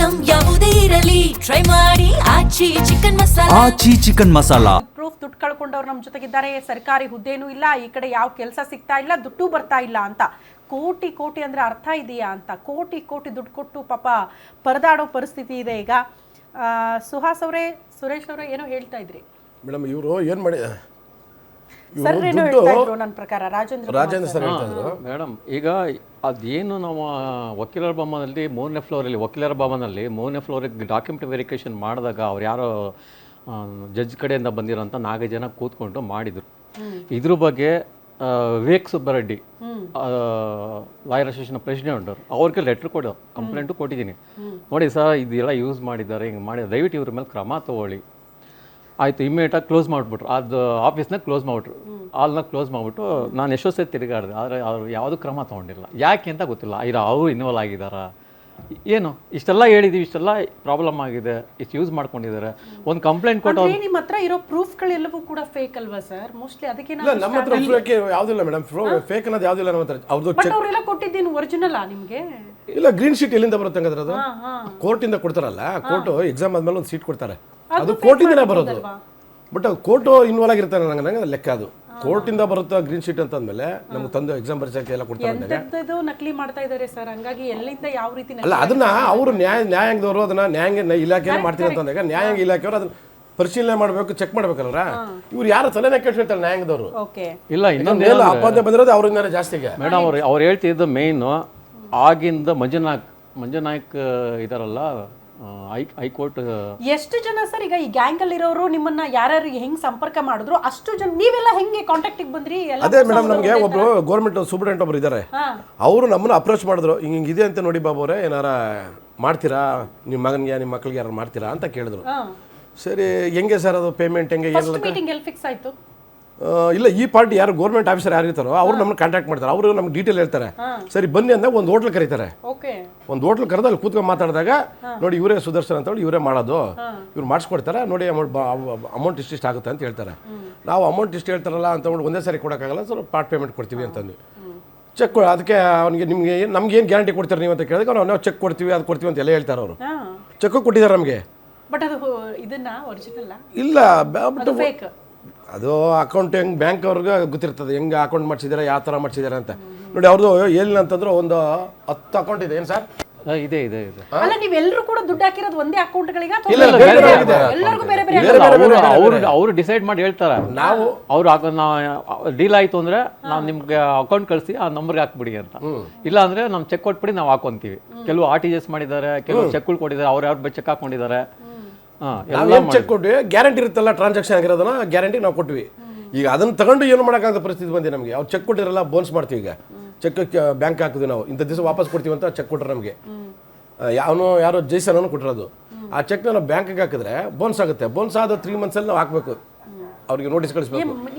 Item ಯಾವುದೇ ಇರಲಿ try ಮಾಡಿ ಆಚಿ ಚಿಕನ್ ಮಸಾಲಾ. ಆಚಿ ಚಿಕನ್ ಮಸಾಲಾ. ಪ್ರೂಫ್ ದುಡ್ಡು ಕಳ್ಕೊಂಡವ್ರು ನಮ್ಮ ಜೊತೆಗಿದ್ದಾರೆ. ಸರ್ಕಾರಿ ಹುದ್ದೆನೂ ಇಲ್ಲ, ಈ ಕಡೆ ಯಾವ ಕೆಲಸ ಸಿಗ್ತಾ ಇಲ್ಲ, ದುಡ್ಡು ಬರ್ತಾ ಇಲ್ಲ ಅಂತ. ಕೋಟಿ ಕೋಟಿ ಅಂದ್ರೆ ಅರ್ಥ ಇದೆಯಾ ಅಂತ ಕೋಟಿ ಕೋಟಿ ದುಡ್ಡು ಕೊಟ್ಟು ಪಾಪ ಪರದಾಡೋ ಪರಿಸ್ಥಿತಿ ಇದೆ ಈಗ. ಸುಹಾಸ್ ಅವರೇ, ಸುರೇಶ್ ಅವರೇ ಏನೋ ಹೇಳ್ತಾ ಇದ್ರಿ ಮೇಡಮ್. ಇವರು ಏನು ಮಾಡಿ ಸರ್ ಏನೋ ಹೇಳ್ತಾ ಇದ್ರು ನನ್ನ ಪ್ರಕಾರ. ರಾಜೇಂದ್ರ ಸರ್ ಹೇಳ್ತಾ ಇದ್ರು ಮೇಡಮ್. ಈಗ ಅದೇನು ನಾವು ವಕೀಲರ ಭವನದಲ್ಲಿ ವಕೀಲರ ಭವನದಲ್ಲಿ 3ನೇ ಫ್ಲೋರಿಗೆ ಡಾಕ್ಯುಮೆಂಟ್ ವೆರಿಫಿಕೇಷನ್ ಮಾಡಿದಾಗ ಅವ್ರು ಯಾರೋ ಜಡ್ಜ್ ಕಡೆಯಿಂದ ಬಂದಿರೋಂಥ 4 ಜನ ಕೂತ್ಕೊಂಡು ಮಾಡಿದರು. ಇದ್ರ ಬಗ್ಗೆ Vivek Subbareddy lawyer association president ಅವ್ರಿಗೆ ಲೆಟ್ರ್ ಕೊಡೋ ಕಂಪ್ಲೇಂಟು ಕೊಟ್ಟಿದ್ದೀನಿ. ನೋಡಿ ಸರ್, ಇದೆಲ್ಲ ಯೂಸ್ ಮಾಡಿದ್ದಾರೆ, ಹಿಂಗೆ ಮಾಡಿ, ದಯವಿಟ್ಟು ಇವ್ರ ಮೇಲೆ ಕ್ರಮ ತಗೊಳ್ಳಿ. ಆಯಿತು, ಇಮ್ಮಿಡಿಯೇಟಾಗಿ ಕ್ಲೋಸ್ ಮಾಡಿಬಿಟ್ರು. ಅದು ಆಫೀಸ್ನಾಗ ಕ್ಲೋಸ್ ಮಾಡಿಬಿಟ್ರು, ಹಾಲ್ನಾಗ ಕ್ಲೋಸ್ ಮಾಡಿಬಿಟ್ಟು ನಾನು ಎಷ್ಟೋ ಸರಿ ತಿರುಗಾಡಿದೆ. ಆದರೆ ಅವರು ಯಾವುದೂ ಕ್ರಮ ತೊಗೊಂಡಿಲ್ಲ. ಯಾಕೆ ಅಂತ ಗೊತ್ತಿಲ್ಲ. ಅವರು ಇನ್ವಾಲ್ವ್ ಆಗಿದ್ದಾರಾ ಏನು? ಇಷ್ಟೆಲ್ಲ ಹೇಳಿದೀವಿ, ಇಷ್ಟೆಲ್ಲ ಪ್ರಾಬ್ಲಮ್ ಆಗಿದೆ, ಇಷ್ಟು ಯೂಸ್ ಮಾಡ್ಕೊಂಡಿದ್ದಾರೆ. ಒಂದು ಕಂಪ್ಲೇಂಟ್ ಕೊಟ್ಟು ನಿಮ್ಮ ಹತ್ರ ಇರೋ ಪ್ರೂಫ್ಗಳೆಲ್ಲವೂ ಕೂಡ ಫೇಕ್ ಅಲ್ವಾ ಸರ್? ಮೋಸ್ಟ್ಲಿ ಅದಕ್ಕೆ ನಮ್ಮ ಹತ್ರ ಫೇಕ್ ಯಾವುದಿಲ್ಲ ಮೇಡಮ್. ಫೇಕ್ ಅನ್ನೋದು ಯಾವುದಿಲ್ಲ ನಮ್ಮ ಹತ್ರ. ಅವ್ರದ್ದು ಅವರೆಲ್ಲ ಕೊಟ್ಟಿದ್ದೇನು ಒರಿಜಿನಲ್ ನಿಮಗೆ? ಇಲ್ಲ, ಗ್ರೀನ್ ಶೀಟ್ ಎಲ್ಲಿಂದ ಬರುತ್ತೆ ಹಂಗಾದ್ರೆ? ಅದು ಕೋರ್ಟಿಂದ ಕೊಡ್ತಾರಲ್ಲ, ಕೋರ್ಟು ಎಕ್ಸಾಮ್ ಆದ್ಮೇಲೆ ಒಂದು ಸೀಟ್ ಕೊಡ್ತಾರೆ, ಅದು ಕೋರ್ಟಿಂದನೇ ಬರೋದು. ಬಟ್ ಅದು ಕೋರ್ಟು ಇನ್ವಾಲ್ವ್ ಆಗಿರ್ತಾರೆ ನಂಗೆ ಲೆಕ್ಕ. ಅದು ಕೋರ್ಟಿಂದ ಬರುತ್ತಾ ಗ್ರೀನ್ ಶೀಟ್ ಅಂತ ಅಂದಮೇಲೆ ನಮ್ಗೆ ತಂದು ಎಕ್ಸಾಮ್ ಬರೆಸಕ್ಕೆ ಎಲ್ಲ ಕೊಡ್ತಾರೆ. ನಕಲಿ ಮಾಡ್ತಾ ಇದ್ದಾರೆ ಸರ್. ಹಂಗಾಗಿ ಎಲ್ಲಿಂದ ಯಾವ ರೀತಿ ಅಲ್ಲ, ಅದನ್ನ ಅವರು ನ್ಯಾಯಾಂಗದವರು ಅದನ್ನ ನ್ಯಾಯಾಂಗ ಇಲಾಖೆಯಲ್ಲಿ ಮಾಡ್ತೀನಿ ಅಂತಂದಾಗ ನ್ಯಾಯಾಂಗ ಇಲಾಖೆಯವರು ಅದನ್ನ ಪರಿಶೀಲನೆ ಮಾಡಬೇಕು, ಚೆಕ್ ಮಾಡ್ಬೇಕಲ್ರ. ಇವ್ರು ಯಾರು ತಲೆನೇ ಕೆಟ್ಟಿರ್ತಾರೆ ನ್ಯಾಯಾಂಗದವರು. ಇಲ್ಲ, ಇನ್ನೊಂದು ಆಪಾದನೆ ಬಂದಿರೋದು ಅವ್ರಿಂದ ಜಾಸ್ತಿಗೆ. ಮೇಡಮ್ ಅವ್ರು ಹೇಳ್ತಿದ್ದು ಮೇಯ್ನು ಆಗಿಂದ ಮಂಜುನಾಯ್ಕ್ ಇದಾರಲ್ಲ ಹೈಕೋರ್ಟ್. ಎಷ್ಟು ಜನ ಸರ್ ಈಗ ಈ ಗ್ಯಾಂಗ್ ಅಲ್ಲಿ ಇರೋರು ನಿಮ್ಮನ್ನ ಯಾರ್ಯಾರು ಹೆಂಗ್ ಸಂಪರ್ಕ ಮಾಡಿದ್ರು ಅಷ್ಟು ಜನ ನೀವೆಲ್ಲ ಹೆಂಗೆ ಕಾಂಟ್ಯಾಕ್ಟ್ ಬಂದ್ರಿ? ಅದೇ ಮೇಡಮ್, ನಮಗೆ ಒಬ್ರು ಗೌರ್ಮೆಂಟ್ ಸೂಪರಿಂಟೆಂಡೆಂಟ್ ಒಬ್ರು ಇದ್ದಾರೆ. ಅವರು ನಮ್ಮನ್ನ ಅಪ್ರೋಚ್ ಮಾಡಿದ್ರು, ಹಿಂಗಿದೆ ಅಂತ ನೋಡಿ ಬಾಬು ಅವರೇ, ಏನಾರ ಮಾಡ್ತೀರಾ ನಿಮ್ಮ ಮಗನಿಗೆ ನಿಮ್ಮ ಮಕ್ಕಳಿಗೆ ಯಾರು ಮಾಡ್ತೀರಾ ಅಂತ ಕೇಳಿದ್ರು. ಸರಿ, ಹೆಂಗೆ ಸರ್ ಅದು ಪೇಮೆಂಟ್ ಹೆಂಗೆ? ಮೀಟಿಂಗ್ ಎಲ್ಲಿ ಫಿಕ್ಸ್ ಆಯ್ತು? ಇಲ್ಲ, ಈ ಪಾರ್ಟಿ ಯಾರು ಗೌರ್ಮೆಂಟ್ ಆಫೀಸರ್ ಯಾರು ಇರ್ತಾರೋ ಅವ್ರು ನಮ್ಮನ್ನ ಕಾಂಟ್ಯಾಕ್ಟ್ ಮಾಡ್ತಾರೆ. ಅವರು ನಮ್ಗೆ ಡೀಟೇಲ್ ಹೇಳ್ತಾರೆ. ಸರಿ ಬನ್ನಿ ಅಂದಾಗ ಒಂದು ಹೋಟ್ಲ್ ಕರೀತಾರೆ. ಒಂದು ಹೋಟ್ಲ್ ಕರೆದು ಅಲ್ಲಿ ಕೂತ್ಕೊಂಡು ಮಾತಾಡಿದಾಗ ನೋಡಿ ಇವರೇ ಸುದರ್ಶನ್ ಅಂತ ಹೇಳಿ ಇವರೇ ಮಾಡೋದು, ಇವ್ರು ಮಾಡಿಸ್ಕೊಡ್ತಾರೆ, ನೋಡಿ ಅಮೌಂಟ್ ಇಷ್ಟಿಷ್ಟು ಆಗುತ್ತೆ ಅಂತ ಹೇಳ್ತಾರೆ. ನಾವು ಅಮೌಂಟ್ ಇಷ್ಟು ಹೇಳ್ತಾರಲ್ಲ ಅಂತ ಒಂದೇ ಸಾರಿ ಕೊಡೋಕ್ಕಾಗಲ್ಲ, ಸ್ವಲ್ಪ ಪಾರ್ಟ್ ಪೇಮೆಂಟ್ ಕೊಡ್ತೀವಿ ಅಂತಂದು ಚೆಕ್. ಅದಕ್ಕೆ ಅವ್ನಿಗೆ ನಮ್ಗೆ ಏನು ಗ್ಯಾರಂಟಿ ಕೊಡ್ತಾರೆ ನೀವು ಅಂತ ಕೇಳಿದಾಗ ನಾವು ಚೆಕ್ ಕೊಡ್ತೀವಿ, ಅದು ಕೊಡ್ತೀವಿ ಅಂತ ಎಲ್ಲ ಹೇಳ್ತಾರೆ. ಅವರು ಚೆಕ್ ಕೊಟ್ಟಿದ್ದಾರೆ ನಮಗೆ. ಬಟ್ ಅದು ಇದನ್ನ ಒರಿಜಿನಲ್ ಇಲ್ಲ, ಅದು ಅಕೌಂಟ್ ಹೆಂಗೆ ಬ್ಯಾಂಕ್ ಅವ್ರಿಗೆ ಗೊತ್ತಿರ್ತದೆ, ಹೆಂಗೆ ಅಕೌಂಟ್ ಮಾಡಿಸಿದ್ದಾರೆ, ಯಾವ ಥರ ಮಾಡಿಸಿದ್ದಾರೆ ಅಂತ. ನೋಡಿ ಅವ್ರದ್ದು ಏನಿಲ್ಲ ಅಂತಂದ್ರೆ ಒಂದು 10 ಅಕೌಂಟ್ ಇದೆ. ಏನು ಸರ್? ಇದೆ. ಅಲ್ಲ, ನೀವೆಲ್ಲರೂ ಕೂಡ ದುಡ್ಡು ಹಾಕಿರೋದು ಒಂದೇ ಅಕೌಂಟ್ಗಳಿಗೆ? ಅವರು ಡಿಸೈಡ್ ಮಾಡಿ ಹೇಳ್ತಾರೆ. ನಾವು ಅವ್ರು ಡೀಲ್ ಆಯ್ತು ಅಂದ್ರೆ ನಾವು ನಿಮ್ಗೆ ಅಕೌಂಟ್ ಕಳಿಸಿ ಆ ನಂಬರ್ಗೆ ಹಾಕ್ಬಿಡಿ ಅಂತ. ಇಲ್ಲ ಅಂದ್ರೆ ನಮ್ ಚೆಕ್ ಕೊಟ್ಬಿಡಿ ನಾವು ಹಾಕೊಂತೀವಿ. ಕೆಲವು RTGS ಮಾಡಿದ್ದಾರೆ, ಕೆಲವು ಚೆಕ್ಗಳು ಕೊಟ್ಟಿದ್ದಾರೆ, ಅವ್ರು ಯಾರು ಚೆಕ್ ಹಾಕೊಂಡಿದ್ದಾರೆ. ಚೆಕ್ ಕೊಟ್ವಿ, ಗ್ಯಾರಂಟಿ ಇರುತ್ತಲ್ಲ ಟ್ರಾನ್ಸಾಕ್ಷನ್ ಆಗಿರೋದನ್ನ ಗ್ಯಾರಂಟಿ ನಾವು ಕೊಟ್ವಿ. ಈಗ ಅದನ್ನ ತಗೊಂಡು ಏನು ಮಾಡೋಕ್ಕಾಗೋ ಪರಿಸ್ಥಿತಿ ಬಂದಿದೆ ನಮಗೆ. ಅವ್ರು ಚೆಕ್ ಕೊಟ್ಟಿರಲ್ಲ, ಬೋನ್ಸ್ ಮಾಡ್ತೀವಿ. ಈಗ ಚೆಕ್ ಬ್ಯಾಂಕ್ ಹಾಕಿದ್ವಿ ನಾವು, ಇಂಥ ದಿವಸ ವಾಪಸ್ ಕೊಡ್ತೀವಿ ಅಂತ ಚೆಕ್ ಕೊಟ್ಟರೆ ನಮಗೆ. ಯಾರೋ ಜೈಸನ್ ಕೊಟ್ಟಿರೋದು. ಆ ಚೆಕ್ನ ನಾವು ಬ್ಯಾಂಕಿಗೆ ಹಾಕಿದ್ರೆ ಬೋನ್ಸ್ ಆಗುತ್ತೆ. ಬೋನ್ಸ್ ಆದ 3 ಮಂತ್ಸಲ್ಲಿ ನಾವು ಹಾಕಬೇಕು, ಅವ್ರಿಗೆ ನೋಟಿಸ್ ಕಳಿಸ್ಬೇಕು.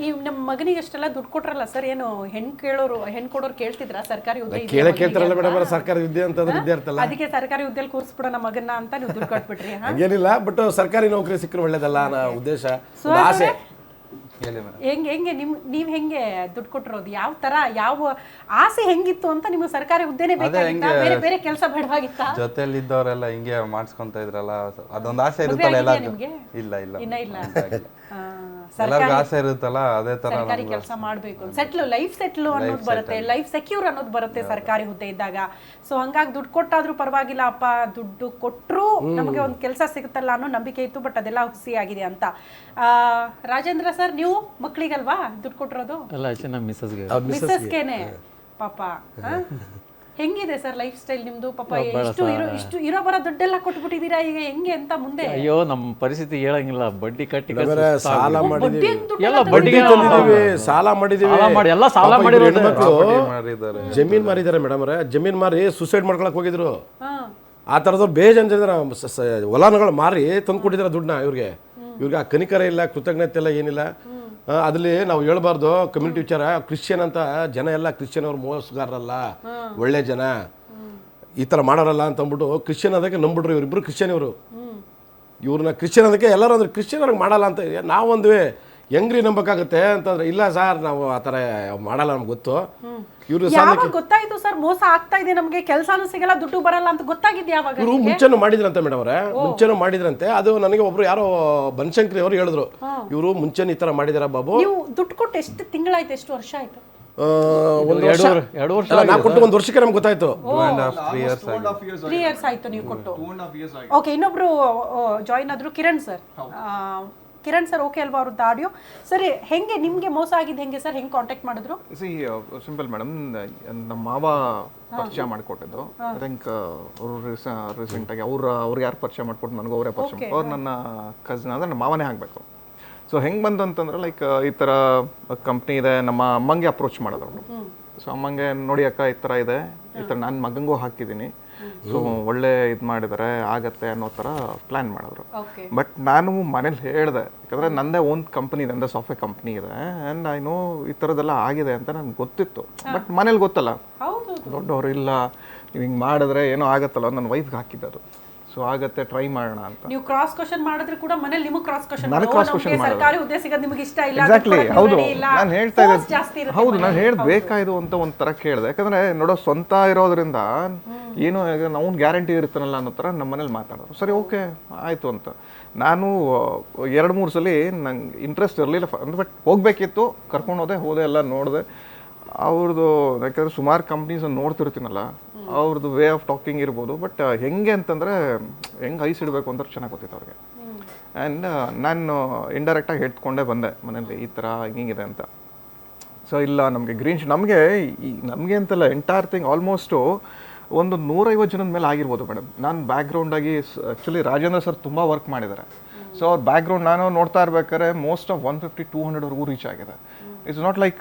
ನಮ್ಮ ಮಗನಿಗೆ ಅಷ್ಟೆಲ್ಲ ದುಡ್ಡು ಕೊಟ್ರಲ್ಲ ಸರ್, ಏನು ಹೆಣ್ಣು ಕೊಡೋರು ಕೇಳ್ತಿದ್ರ ಸರ್ಕಾರಿ ಹುದ್ದೆ? ಕೇಳ್ತಾರಲ್ಲ ಮೇಡಮ್, ಸರ್ಕಾರಿ ಹುದ್ದೆ ಅಂತಂದ್ರೆ ವಿದ್ಯೆ ಇರ್ತಲ್ಲ, ಅದಕ್ಕೆ ಸರ್ಕಾರಿ ಹುದ್ದೆಲಿ ಕೂರಿಸ್ಬಿಡೋಣ ಮಗನ್ನ ಅಂತ ನೀವು ದುಡ್ಡು ಕೊಟ್ಬಿಟ್ರಿ? ಹಂಗೇನಿಲ್ಲ, ಬಟ್ ಸರ್ಕಾರಿ ನೌಕರಿ ಸಿಕ್ಕರೆ ಒಳ್ಳೇದಲ್ಲ ಅನ್ನೋ ಉದ್ದೇಶ, ಆಸೆ. ಹೆಂಗೆ ನೀವ್ ಹೆಂಗೆ ದುಡ್ಡು ಕೊಟ್ಟಿರೋದು? ಯಾವ ತರ, ಯಾವ ಆಸೆ ಹೆಂಗಿತ್ತು ಅಂತ? ನಿಮ್ಗೆ ಸರ್ಕಾರಿ ಹುದ್ದೆನೇ ಬೇಕಾಗಿತ್ತಾ? ಬೇರೆ ಕೆಲಸ ಬೇಡವಾಗಿತ್ತಾ? ಜೊತೆಲಿ ಇದ್ದವರೆಲ್ಲ ಹಿಂಗೆ ಮಾಡಿಸ್ಕೊಂತ ಇದ್ರಲ್ಲ, ಅದೊಂದು ಆಸೆ ಇರುತ್ತಲ್ಲ ಎಲ್ಲರಿಗೂ. ಇಲ್ಲ ಎಲ್ಲರಿಗೂ ಆಸೆ ಇರುತ್ತಲ್ಲ, ಅದೇ ತರ ಸರ್ಕಾರಿ ಕೆಲಸ ಮಾಡ್ಬೇಕು, ಲೈಫ್ ಸೆಟ್ಲ್ ಅನ್ನೋದು ಬರುತ್ತೆ, ಲೈಫ್ ಸೆಕ್ಯೂರ್ ಅನ್ನೋದು ಬರುತ್ತೆ ಸರ್ಕಾರಿ ಹುದ್ದೆ ಇದ್ದಾಗ. ಸೊ ಹಂಗಾಗಿ ದುಡ್ಡು ಕೊಟ್ಟಾದ್ರೂ ಪರವಾಗಿಲ್ಲ ಅಪ್ಪ, ದುಡ್ಡು ಕೊಟ್ಟರು ನಮಗೆ ಒಂದು ಕೆಲಸ ಸಿಗುತ್ತಲ್ಲ ಅನ್ನೋ ನಂಬಿಕೆ ಇತ್ತು. ಬಟ್ ಅದೆಲ್ಲ ಹುಸಿ ಆಗಿದೆ ಅಂತ. ರಾಜೇಂದ್ರ ಸರ್, ನೀವು ಮಕ್ಕಳಿಗಲ್ವಾ ದುಡ್ಡು ಕೊಟ್ಟಿರೋದು? ಮಿಸ್ಸಸ್ಗೆನೆ ಪಾಪ. ಹೆಂಗಿದೆ ಸರ್ ಲೈಫ್ ಸ್ಟೈಲ್ ನಿಮ್ದು? ಪಾಪ ಇಷ್ಟು ಇರೋ ಬರೋ ದುಡ್ಡೆಲ್ಲ ಕೊಟ್ಬಿಟ್ಟಿದ್ದೀರಾ, ಈಗ ಹೆಂಗೆ ಅಂತ ಮುಂದೆ? ಅಯ್ಯೋ, ನಮ್ಮ ಪರಿಸ್ಥಿತಿ ಹೇಳಂಗಿಲ್ಲ. ಬಡ್ಡಿ ಕಟ್ಟಿ ಸಾಲ ಮಾಡಿದೀವಿ, ಜಮೀನ್ ಮಾರಿದ್ದಾರೆ ಮೇಡಮ್ ಅವರೇ. ಜಮೀನ್ ಮಾರಿ ಸೂಸೈಡ್ ಮಾಡ್ಕೊಳಕ್ ಹೋಗಿದ್ರು. ಆ ಥರದವ್ರು ಬೇಜಾನ್ ಜನ ಹೊಲಗಳು ಮಾರಿ ತಂದು ಕೊಟ್ಟಿದ್ದಾರೆ ದುಡ್ಡನ್ನ ಇವ್ರಿಗೆ. ಆ ಕನಿಕರ ಇಲ್ಲ, ಕೃತಜ್ಞತೆ ಇಲ್ಲ, ಏನಿಲ್ಲ. ಅದ್ರಲ್ಲಿ ನಾವು ಹೇಳ್ಬಾರ್ದು ಕಮ್ಯುನಿಟಿ ವಿಚಾರ. ಕ್ರಿಶ್ಚಿಯನ್ ಅಂತ ಜನ ಎಲ್ಲ ಕ್ರಿಶ್ಚಿಯನ್ ಅವ್ರು ಮೋಸಗಾರರಲ್ಲ, ಒಳ್ಳೆ ಜನ, ಈ ಥರ ಮಾಡೋರಲ್ಲ ಅಂತ ಅಂದ್ಬಿಟ್ಟು ಕ್ರಿಶ್ಚಿಯನ್ ಅದಕ್ಕೆ ನಂಬಿಟ್ರು. ಇವರಿಬ್ರು ಕ್ರಿಶ್ಚಿಯನ್, ಇವ್ರನ್ನ ಕ್ರಿಶ್ಚಿಯನ್ ಅದಕ್ಕೆ ಎಲ್ಲರೂ ಅಂದ್ರೆ ಕ್ರಿಶ್ಚಿಯನ್ ಅವ್ರಿಗೆ ಮಾಡಲ್ಲ ಅಂತ ನಾವೊಂದ್ವಿ. ಹೆಂಗ್ರಿ ನಂಬಕ್ಕಾಗುತ್ತೆ ಅಂತಂದ್ರೆ ಇಲ್ಲ ಸರ್ ನಾವು ಆ ಥರ ಮಾಡಲ್ಲ ನಮ್ಗೆ ಗೊತ್ತು ಇವರು ಯಾವಾಗ ಗೊತ್ತಾಯ್ತು ಸರ್ ಮೋಸ ಆಗ್ತಾ ಇದೆ ನಮ್ಗೆ ಕೆಲಸನೂ ಸಿಗಲ್ಲ ದುಡ್ಡು ಬರಲ್ಲ ಅಂತ ಗೊತ್ತಾಗಿದ್ದು ಯಾವಾಗ ಇವರು ಮುಂಚೆನೂ ಮಾಡಿದ್ರಂತೆ ಮೇಡಮ್ ಅವರೇ ಮುಂಚೆನೂ ಮಾಡಿದ್ರಂತೆ ಅದು ನನಗೆ ಒಬ್ರು ಯಾರೋ ಬನಶಂಕರಿ ಅವರು ಹೇಳಿದ್ರು ಇವರು ಮುಂಚೆನೂ ಈ ಥರ ಮಾಡಿದಾರ ಬಾಬು ನೀವು ದುಡ್ಡು ಕೊಟ್ಟು ಎಷ್ಟು ತಿಂಗಳಾಯ್ತು ಎಷ್ಟು ವರ್ಷ ಆಯ್ತು ಒಂದು ವರ್ಷ 2 ವರ್ಷ ಅಲ್ಲ, ನಾವು ಕೊಟ್ಟು ಒಂದು ವರ್ಷಕ್ಕೆ ನಮ್ಗೆ ಗೊತ್ತಾಯ್ತು 3 ಇಯರ್ಸ್ ಆಯ್ತು ನೀವು ಕೊಟ್ಟು ಓಕೆ ಇನ್ನೊಬ್ರು ಜಾಯಿನ್ ಆದ್ರು Kiran sir Kiran sir okay ಅಲ್ವಾ ಅವ್ರದ್ದು ಆಡಿಯೋ ಸರಿ ಹೆಂಗೆ ನಿಮ್ಗೆ ಮೋಸ ಆಗಿದ್ದು ಹೆಂಗೆ ಸರ್ ಹೆಂಗೆ ಕಾಂಟ್ಯಾಕ್ಟ್ ಮಾಡಿದ್ರು ಸಿಂಪಲ್ ಮೇಡಮ್ ನಮ್ಮ ಮಾವ ಪರಿಚಯ ಮಾಡಿಕೊಟ್ಟಿದ್ದು ಐ ಥಿಂಕ್ ಅವರು ರೀಸೆಂಟಾಗಿ ಅವ್ರು ಯಾರು ಪರಿಚಯ ಮಾಡಿಕೊಟ್ಟು ನನಗೂ ಅವರೇ ಪರಿಚಯ ಅವ್ರು ನನ್ನ ಕಸಿನ್ ಅಂದರೆ ನಮ್ಮ ಮಾವನೇ ಆಗಬೇಕು ಸೊ ಹೆಂಗೆ ಬಂದು ಅಂತಂದ್ರೆ ಲೈಕ್ ಈ ಥರ ಕಂಪ್ನಿ ಇದೆ ನಮ್ಮ ಅಮ್ಮಂಗೆ ಅಪ್ರೋಚ್ ಮಾಡೋದು ಅವರು ಸೊ ಅಮ್ಮಂಗೆ ನೋಡಿ ಅಕ್ಕ ಈ ಥರ ಇದೆ ಈ ಥರ ನಾನು ಮಗಂಗೂ ಹಾಕಿದ್ದೀನಿ ಸೊ ಒಳ್ಳೆ ಇದು ಮಾಡಿದ್ದಾರೆ ಆಗತ್ತೆ ಅನ್ನೋ ಥರ ಪ್ಲ್ಯಾನ್ ಮಾಡಿದ್ರು ಬಟ್ ನಾನು ಮನೇಲಿ ಹೇಳಿದೆ ಯಾಕಂದರೆ ನಂದೇ ಓನ್ ಕಂಪ್ನಿ ಇದೆ ನಂದೇ ಸಾಫ್ಟ್ವೇರ್ ಕಂಪ್ನಿ ಇದೆ ಆ್ಯಂಡ್ ಐ ನೋ ಈ ಥರದ್ದೆಲ್ಲ ಆಗಿದೆ ಅಂತ ನನಗೆ ಗೊತ್ತಿತ್ತು ಬಟ್ ಮನೇಲಿ ಗೊತ್ತಲ್ಲ ದೊಡ್ಡವರು ಇಲ್ಲ ನೀವು ಹಿಂಗೆ ಮಾಡಿದ್ರೆ ಏನೋ ಆಗತ್ತಲ್ಲ ನನ್ನ ವೈಫ್ಗೆ ಹಾಕಿದ್ದು ಸೊ ಆಗತ್ತೆ ಟ್ರೈ ಮಾಡೋಣ ಅಂತ ನೀವು ಕ್ರಾಸ್ ಕ್ವಶನ್ ಮಾಡಿದ್ರೆ ಕೂಡ ಮನೇಲಿ ನಿಮಗೆ ಕ್ರಾಸ್ ಕ್ವಶನ್ ನನಗೆ ಕ್ರಾಸ್ ಕ್ವಶನ್ ಮಾಡೋದು ಸರ್ಕಾರಿ ಹುದ್ದೆ ಸಿಗೋದು ನಿಮಗೆ ಇಷ್ಟ ಇಲ್ಲ ಎಕ್ಸಾಕ್ಟ್ಲಿ ಹೌದು ನಾನು ಹೇಳ್ತಾ ಜಾಸ್ತಿ ಇದ್ದೆ ಇರುತ್ತೆ ಹೌದು ನಾನು ಹೇಳೋದು ಬೇಕಾಯ್ತು ಅಂತ ಒಂಥರ ಕೇಳಿದೆ ಯಾಕಂದರೆ ನೋಡೋ ಸ್ವಂತ ಇರೋದ್ರಿಂದ ಏನೋ ನಾವು ಗ್ಯಾರಂಟಿ ಇರ್ತಾನಲ್ಲ ಅನ್ನೋ ಥರ ನಮ್ಮ ಮನೇಲಿ ಮಾತಾಡೋರು ಸರಿ ಓಕೆ ಆಯಿತು ಅಂತ ನಾನು 2-3 ಸಲ ನಂಗೆ ಇಂಟ್ರೆಸ್ಟ್ ಇರಲಿಲ್ಲ ಬಟ್ ಹೋಗಬೇಕಿತ್ತು ಕರ್ಕೊಂಡು ಹೋದೆ ಎಲ್ಲ ನೋಡಿದೆ ಅವ್ರದ್ದು ಯಾಕಂದರೆ ಸುಮಾರು ಕಂಪ್ನೀಸ್ ನೋಡ್ತಿರ್ತೀನಲ್ಲ ಅವ್ರದ್ದು ವೇ ಆಫ್ ಟಾಕಿಂಗ್ ಇರ್ಬೋದು ಬಟ್ ಹೆಂಗೆ ಅಂತಂದರೆ ಹೆಂಗೆ ಐಸ್ ಇಡಬೇಕು ಅಂತ ಚೆನ್ನಾಗಿ ಗೊತ್ತಿತ್ತು ಅವ್ರಿಗೆ ಆ್ಯಂಡ್ ನಾನು ಇಂಡೈರೆಕ್ಟಾಗಿ ಹೇಳ್ಕೊಂಡೇ ಬಂದೆ ಮನೇಲಿ ಈ ಥರ ಹಿಂಗಿದೆ ಅಂತ ಸೊ ಇಲ್ಲ ನಮಗೆ ಗ್ರೀನ್ ನಮಗೆ ಅಂತಲ್ಲ ಎಂಟೈರ್ ಥಿಂಗ್ ಆಲ್ಮೋಸ್ಟು ಒಂದು 150 ಜನದ ಮೇಲೆ ಆಗಿರ್ಬೋದು ಮೇಡಮ್ ನಾನು ಬ್ಯಾಕ್ಗ್ರೌಂಡಾಗಿ ಆ್ಯಕ್ಚುಲಿ ರಾಜೇಂದ್ರ ಸರ್ ತುಂಬ ವರ್ಕ್ ಮಾಡಿದ್ದಾರೆ ಸೊ ಅವ್ರ ಬ್ಯಾಕ್ಗ್ರೌಂಡ್ ನಾನು ನೋಡ್ತಾ ಇರ್ಬೇಕಾದ್ರೆ ಮೋಸ್ಟ್ ಆಫ್ 150-200ವರೆಗೂ ರೀಚ್ ಆಗಿದೆ it's not like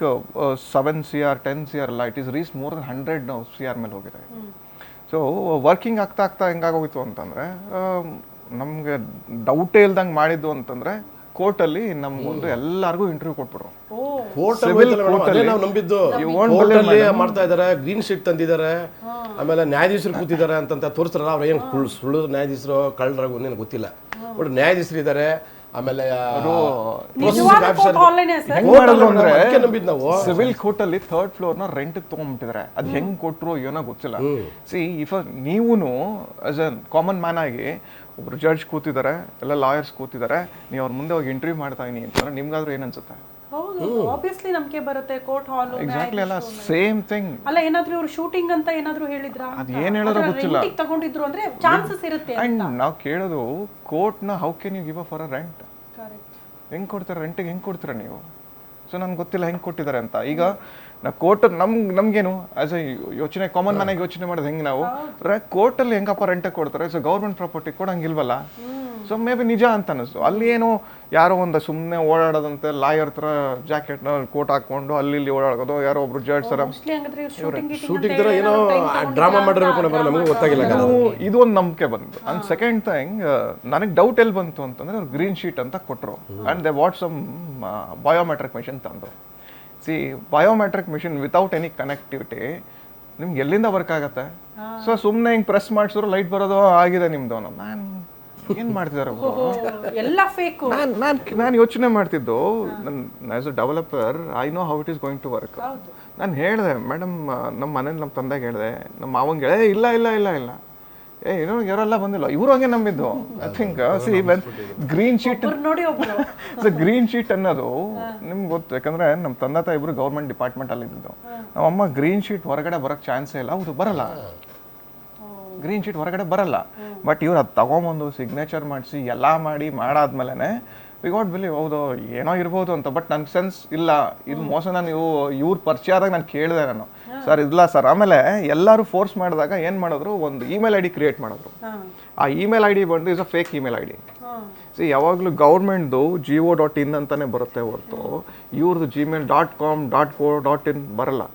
7 CR 10 CR ಅಲ್ಲ it is reach more than 100 CR ಮೇಲೆ ಹೋಗಿದೆ ಸೊ ವರ್ಕಿಂಗ್ ಆಗ್ತಾ ಹೆಂಗಾಗೋಗಿತ್ತು ಅಂತಂದರೆ ನಮಗೆ ಡೌಟೇ ಇಲ್ದಂಗೆ ಮಾಡಿದ್ದು ಅಂತಂದರೆ ಕೋರ್ಟಲ್ಲಿ ನಮ್ಗೊಂದು ಎಲ್ಲರಿಗೂ ಇಂಟರ್ವ್ಯೂ ಕೊಟ್ಬಿಟ್ರು ನಾವು ನಂಬಿದ್ದು ಕೋರ್ಟಲ್ಲಿ ಮಾಡ್ತಾ ಇದಾರೆ ಗ್ರೀನ್ ಶೀಟ್ ತಂದಿದ್ದಾರೆ ಆಮೇಲೆ ನ್ಯಾಯಾಧೀಶರು ಕೂತಿದ್ದಾರೆ ಅಂತ ತೋರಿಸ್ತಾರಲ್ಲ ಅವ್ರು ಏನು ಸುಳ್ಳು ನ್ಯಾಯಾಧೀಶರು ಕಳ್ಳರಾಗು ನನಗೆ ಗೊತ್ತಿಲ್ಲ ಬಟ್ ನ್ಯಾಯಾಧೀಶರು ಇದ್ದಾರೆ ಆಮೇಲೆ ಸಿವಿಲ್ ಕೋರ್ಟ್ ಅಲ್ಲಿ 3rd ಫ್ಲೋರ್ನ ರೆಂಟ್ ತಗೊಂಡ್ಬಿಟ್ಟಿದ್ದಾರೆ ಅದು ಹೆಂಗ್ ಕೊಟ್ರು ಏನೋ ಗೊತ್ತಿಲ್ಲ ಸಿ ಇಫ್ ನೀವು ಆಸ್ ಅ ಕಾಮನ್ ಮ್ಯಾನ್ ಆಗಿ ಒಬ್ರು ಜಡ್ಜ್ ಕೂತಿದ್ದಾರೆ ಎಲ್ಲ ಲಾಯರ್ಸ್ ಕೂತಿದ್ದಾರೆ ನೀವು ಅವ್ರ ಮುಂದೆ ಹೋಗಿ ಇಂಟರ್ವ್ಯೂ ಮಾಡ್ತಾ ಇದೀನಿ ಅಂತಂದ್ರೆ ನಿಮ್ಗಾದ್ರೂ ಏನ್ ಅನ್ಸುತ್ತೆ ಆಬ್ವಿಯಸ್ಲಿ ನಮಗೆ ಬರುತ್ತೆ ಕೋರ್ಟ್ ಹಾಲ್ ಎಕ್ಸಾಕ್ಟ್ಲಿ ಅಲ್ಲ ಸೇಮ್ ಥಿಂಗ್ ಅಲ್ಲ ಏನಾದ್ರೂ ಇವರು ಶೂಟಿಂಗ್ ಅಂತ ಏನಾದ್ರೂ ಹೇಳಿದ್ರಾ ಅದು ಏನ್ ಹೇಳೋದು ಗೊತ್ತಿಲ್ಲ ತಗೊಂಡಿದ್ರು ಅಂದ್ರೆ ಚಾನ್ಸಸ್ ಇರುತ್ತೆ ಅಂಡ್ ನಾವು ಕೇಳೋದು ಕೋರ್ಟ್ನ how can you give a for a rent ಹೆಂಗೆ ಕೊಡ್ತಾರೆ ರೆಂಟಿಗೆ ಹೆಂಗೆ ಕೊಡ್ತೀರಾ ನೀವು ಸೊ ನನಗೆ ಗೊತ್ತಿಲ್ಲ ಹೆಂಗೆ ಕೊಟ್ಟಿದ್ದಾರೆ ಅಂತ ಈಗ ನಾವು ಕೋರ್ಟ್ ನಮಗೇನು ಆಸ್ ಎ ಯೋಚನೆ ಕಾಮನ್ ಮ್ಯಾನಾಗಿ ಯೋಚನೆ ಮಾಡೋದು ಹೆಂಗೆ ನಾವು ಕೋರ್ಟಲ್ಲಿ ಹೆಂಗಪ್ಪ ರೆಂಟಿಗೆ ಕೊಡ್ತಾರೆ ಸೊ ಗೌರ್ಮೆಂಟ್ ಪ್ರಾಪರ್ಟಿ ಕೊಡಂಗಿಲ್ವಲ್ಲ ಸೊ ಮೇ ಬಿ ನಿಜ ಅಂತ ಅನ್ನಿಸ್ತು ಅಲ್ಲಿ ಏನು ಯಾರೋ ಒಂದು ಸುಮ್ಮನೆ ಓಡಾಡೋದಂತೆ ಲಾಯರ್ ಥರ ಜಾಕೆಟ್ನ ಕೋಟ್ ಹಾಕೊಂಡು ಅಲ್ಲಿ ಓಡಾಡೋದು ಯಾರೋ ಒಬ್ರು ಜಡ್ಜ್ ಸರ ಶೂಟಿಂಗ್ ಏನೋ ಡ್ರಾಮಾ ಮಾಡಿರ್ಬೇಕು ನಮಗೆ ಗೊತ್ತಾಗಿಲ್ಲ ಇದು ಒಂದು ನಂಬಿಕೆ ಬಂತು ಅಂಡ್ ಸೆಕೆಂಡ್ ಥಿಂಗ್ ನನಗೆ ಡೌಟ್ ಎಲ್ಲಿ ಬಂತು ಅಂತಂದ್ರೆ ಅವ್ರು ಗ್ರೀನ್ ಶೀಟ್ ಅಂತ ಕೊಟ್ಟರು and they what some biometric machine ತಂದರು see biometric machine without any connectivity ನಿಮ್ಗೆ ಎಲ್ಲಿಂದ ವರ್ಕ್ ಆಗುತ್ತೆ ಸೊ ಸುಮ್ಮನೆ ಹಿಂಗೆ ಪ್ರೆಸ್ ಮಾಡಿಸಿದ್ರು ಲೈಟ್ ಬರೋದು ಆಗಿದೆ ನಿಮ್ದು ನಾನು ಏನು ಮಾಡ್ತಿದ್ದಾರೆ ಎಲ್ಲ ಫೇಕ್ ನಾನು ಯೋಚನೆ ಮಾಡ್ತಿದ್ದು as a developer I know how it is going to work ನಾನು ಹೇಳಿದೆ ಮೇಡಮ್ ನಮ್ಮ ಮನೇಲಿ ನಮ್ಮ ತಂದೆಗೆ ಹೇಳಿದೆ ನಮ್ಮ ಮಾವಂಗೆ ಹೇಳಿದೆ ಇಲ್ಲ ಇಲ್ಲ ಇಲ್ಲ ಇಲ್ಲ ಏನೋ ಯಾರೆಲ್ಲ ಬಂದಿಲ್ಲ ಇವರು ಹಂಗೆ ನಂಬಿದ್ದು I think see green sheet green sheet ಅನ್ನೋದು ನಿಮ್ಗೆ ಗೊತ್ತು ಯಾಕಂದ್ರೆ ನಮ್ಮ ತಂದೆ ತಾಯಿ ಇಬ್ರು ಗೌರ್ಮೆಂಟ್ ಡಿಪಾರ್ಟ್ಮೆಂಟ್ ಅಲ್ಲಿ ಇದ್ದಿದ್ದು ನಮ್ಮಮ್ಮ ಗ್ರೀನ್ ಶೀಟ್ ಹೊರಗಡೆ ಬರೋಕ್ಕೆ ಚಾನ್ಸೇ ಇಲ್ಲ ಹೌದು ಬರಲ್ಲ ಗ್ರೀನ್ ಶೀಟ್ ಹೊರಗಡೆ ಬರಲ್ಲ ಬಟ್ ಇವ್ರು ಅದು ತಗೊಂಬಂದು ಸಿಗ್ನೇಚರ್ ಮಾಡಿಸಿ ಎಲ್ಲ ಮಾಡಾದ್ಮೇಲೆ ವಿ ಗಾಟ್ ಬಿಲೀವ್ ಹೌದು ಏನೋ ಇರ್ಬೋದು ಅಂತ ಬಟ್ ನನ್ನ ಸೆನ್ಸ್ ಇಲ್ಲ ಇದು ಮೋಸನ ನೀವು ಇವ್ರ ಪರಿಚಯ ಆದಾಗ ನಾನು ಕೇಳಿದೆ ನಾನು ಸರ್ ಇಲ್ಲ ಸರ್ ಆಮೇಲೆ ಎಲ್ಲರೂ ಫೋರ್ಸ್ ಮಾಡಿದಾಗ ಏನು ಮಾಡಿದ್ರು ಒಂದು ಇಮೇಲ್ ಐ ಡಿ ಕ್ರಿಯೇಟ್ ಮಾಡಿದ್ರು ಆ ಇಮೇಲ್ ಐ ಡಿ ಬಂದು is a fake email I D C ಯಾವಾಗಲೂ ಗೌರ್ಮೆಂಟ್ದು GO.in ಅಂತಾನೆ ಬರುತ್ತೆ ಹೊರತು ಇವ್ರದ್ದು gmail.com.co.in ಬರಲ್ಲ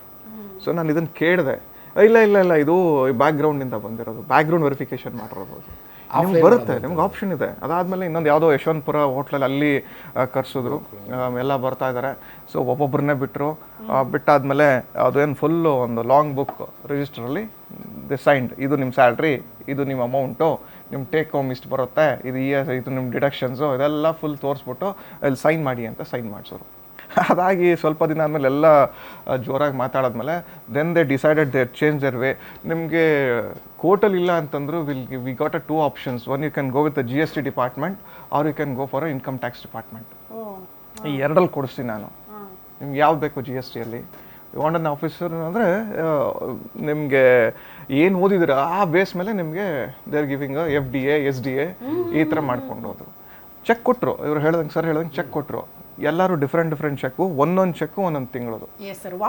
ಸೊ ನಾನು ಇದನ್ನು ಕೇಳಿದೆ ಇಲ್ಲ ಇಲ್ಲ ಇಲ್ಲ ಇದು ಬ್ಯಾಕ್ಗ್ರೌಂಡಿಂದ ಬಂದಿರೋದು ಬ್ಯಾಕ್ಗ್ರೌಂಡ್ ವೆರಿಫಿಕೇಶನ್ ಮಾಡಿರೋದು ನಿಮ್ಗೆ ಬರುತ್ತೆ ನಿಮ್ಗೆ ಆಪ್ಷನ್ ಇದೆ ಅದಾದಮೇಲೆ ಇನ್ನೊಂದು ಯಾವುದೋ ಯಶವಂತಪುರ ಹೋಟ್ಲಲ್ಲಿ ಅಲ್ಲಿ ಕರ್ಸಿದ್ರು ಎಲ್ಲ ಬರ್ತಾ ಇದ್ದಾರೆ ಸೊ ಒಬ್ಬೊಬ್ಬರನ್ನೇ ಬಿಟ್ಟರು ಬಿಟ್ಟಾದ್ಮೇಲೆ ಅದೇನು ಫುಲ್ಲು ಒಂದು ಲಾಂಗ್ ಬುಕ್ ರಿಜಿಸ್ಟ್ರಲ್ಲಿ ದಿ ಸೈನ್ಡ್ ಇದು ನಿಮ್ಮ ಸ್ಯಾಲ್ರಿ ಇದು ನಿಮ್ಮ ಅಮೌಂಟು, ನಿಮ್ಮ ಟೇಕ್ ಹೋಮ್ ಇಷ್ಟು ಬರುತ್ತೆ, ಇದು ನಿಮ್ಮ ಡಿಡಕ್ಷನ್ಸು, ಇದೆಲ್ಲ ಫುಲ್ ತೋರಿಸ್ಬಿಟ್ಟು ಅಲ್ಲಿ ಸೈನ್ ಮಾಡಿ ಅಂತ ಸೈನ್ ಮಾಡಿಸೋರು. ಅದಾಗಿ ಸ್ವಲ್ಪ ದಿನ ಆದಮೇಲೆ ಎಲ್ಲ ಜೋರಾಗಿ ಮಾತಾಡಿದ್ಮೇಲೆ then they decided they change their way. ನಿಮಗೆ ಕೋರ್ಟಲ್ಲಿ ಇಲ್ಲ ಅಂತಂದ್ರು we got a 2 options. One you can go with the GST department or you can go for a income tax department. ಈ ಎರಡಲ್ಲಿ ಕೊಡಿಸ್ತೀನಿ ನಾನು. ನಿಮ್ಗೆ ಯಾವ್ದು ಬೇಕು GSTಯಲ್ಲಿ ವಾಂಡನ್ ಆಫೀಸರ್ ಅಂದರೆ ನಿಮಗೆ ಏನು ಓದಿದ್ರೆ ಆ ಬೇಸ್ ಮೇಲೆ ನಿಮಗೆ they are giving FDA SDA ಈ ಥರ ಮಾಡ್ಕೊಂಡು ಹೋದ್ರು. ಚೆಕ್ ಕೊಟ್ಟರು, ಇವ್ರು ಹೇಳ್ದಂಗೆ ಸರ್ ಹೇಳ್ದಂಗೆ ಚೆಕ್ ಕೊಟ್ಟರು. ಎಲ್ಲರೂ ಡಿಫ್ರೆಂಟ್ ಚೆಕ್ಕು, ಒಂದೊಂದು ಚೆಕ್ಕು ಒಂದೊಂದು ತಿಂಗಳದು. Yes sir.